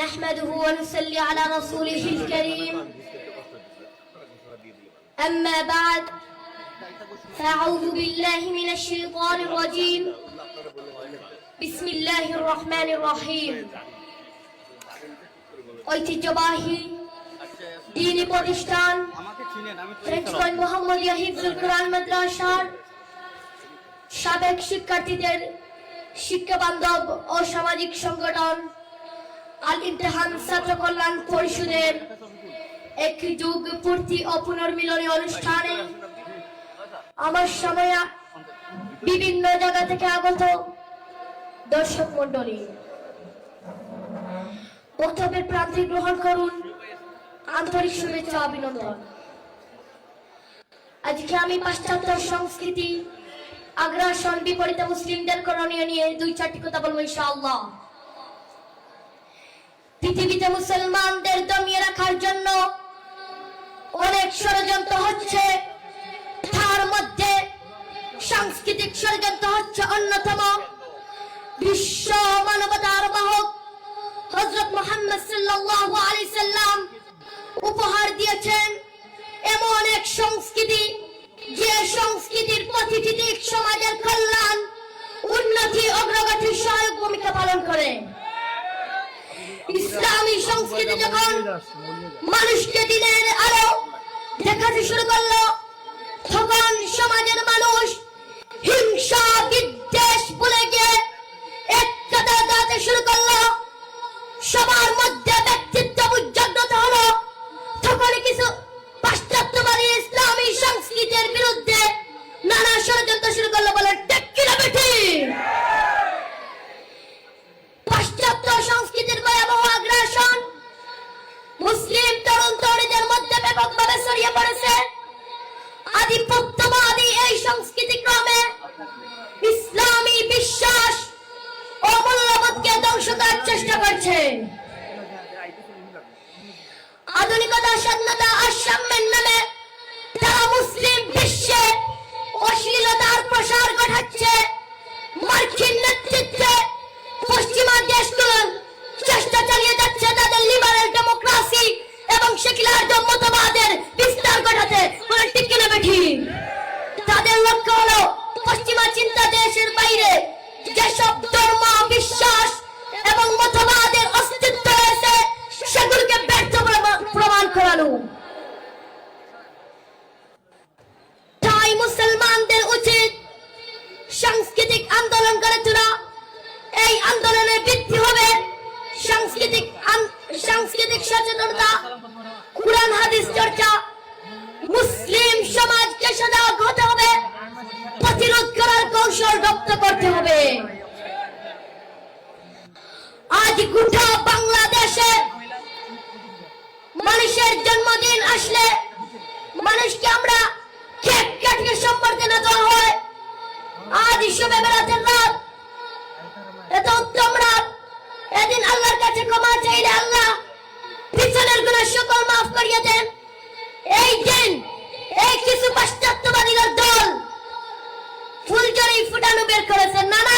نحمده ونصلي على رسوله الكريم أما بعد فأعوذ بالله من الشيطان الرجيم بسم الله الرحمن الرحيم ঐতিহ্যবাহী দ্বীনি প্রতিষ্ঠান ফ্রেঞ্চগঞ্জ মোহাম্মদিয়া হিফজুল কোরআন মাদ্রাসার সাবেক শিক্ষার্থীদের শিক্ষা বান্ধব ও সামাজিক সংগঠন আল ইমতিহান ছাত্র কল্যাণ পরিষদের এক যুগ পূর্তি ও পুনর্মিলনী অনুষ্ঠানে আমার সময় বিভিন্ন জায়গা থেকে আগত দর্শক মন্ডলী বক্তব্যের প্রান্তে গ্রহণ করুন আন্তরিক শুভেচ্ছা অভিনন্দন। আজকে আমি পাশ্চাত্য সংস্কৃতি আগ্রাসন বিপরীতে মুসলিমদের করণীয় নিয়ে দুই চারটি কথা বলবো ইনশাআল্লাহ। পৃথিবীতে মুসলমানদের দমিয়ে রাখার জন্য অনেক ষড়যন্ত্র হচ্ছে, তার মধ্যে সাংস্কৃতিক ষড়যন্ত্র হচ্ছে অন্যতম। বিশ্ব মানবতার বাহক হযরত মুহাম্মদ সাল্লাল্লাহু আলাইহি সাল্লাম উপহার দিয়েছেন এমন এক সংস্কৃতি, যে সংস্কৃতির প্রতিটি দিক সমাজের কল্যাণ, উন্নতি, অগ্রগতির সহায়ক ভূমিকা পালন করে। ইসলামী সংস্কৃতি যখন মানুষকে দিনের আলো দেখাতে শুরু করলো, তখন সমাজের মানুষ হিংসা বিদ্বেষ ভুলে গিয়ে একতা দাঁড়াতে শুরু করলো। সবার মধ্যে ব্যক্তিত্ববোধ জাগ্রত হলো। তখন কিছু পাশ্চাত্যবাদী ইসলামী সংস্কৃতির বিরুদ্ধে নানা ষড়যন্ত্র শুরু করলো। বলে ঠিক কিনা বেঠিক? পাশ্চাত্য সংস্কৃতির ভয়াবহ আগ্রাসন মুসলিম তরুণ তরুণীদের মধ্যে ব্যাপকভাবে ছড়িয়ে পড়েছে। আধিপত্যবাদী এই সংস্কৃতি ক্রমে ইসলামী বিশ্বাস ও মূল্যবোধকে ধ্বংস করার চেষ্টা করছে। আধুনিকতা, স্বাধীনতা আর সাম্যের নামে তারা মুসলিম বিশ্বে অশ্লীলতার প্রসার ঘটাচ্ছে। মার্কিন নেতৃত্বে পশ্চিমা দেশগুলো চেষ্টা চালিয়ে যাচ্ছে তাদের লিবারেল ডেমোক্রেসি এবং সেকুলার মতবাদের বিস্তার ঘটাতে। ঠিক কিনা বেঠিক? তাদের লক্ষ্য হলো পশ্চিমা চিন্তা দেশের বাইরে যেসব ধর্ম, বিশ্বাস এবং মতবাদের অস্তিত্ব রয়েছে সেগুলোকে ব্যর্থ প্রমাণ করানো। তাই মুসলমানদের উচিত সাংস্কৃতিক আন্দোলন গড়ে তোলা। এই আন্দোলনের বৃদ্ধি হবে সাংস্কৃতিক সচেতনতা, কুরআন হাদিস চর্চা। মুসলিম সমাজকে সজাগ হতে হবে, প্রতিরোধ করার কৌশল রপ্ত করতে হবে। আজ গোটা বাংলাদেশে মানুষের জন্মদিন আসলে মানুষকে আমরা কেক কাটিয়ে সম্বর্ধনা দেওয়া হয়। আজ শুভে বেড়াতের রাত, এত উত্তম রাত। এদিন আল্লাহর কাছে ক্ষমা চাইলে আল্লাহ পিছনের গুনাহ সকল মাফ করিয়ে দেন। এই দিন এই কিছু পাশ্চাত্যবাদীদের দল ফুলঝুরি ফুটানো বের করেছে, নানা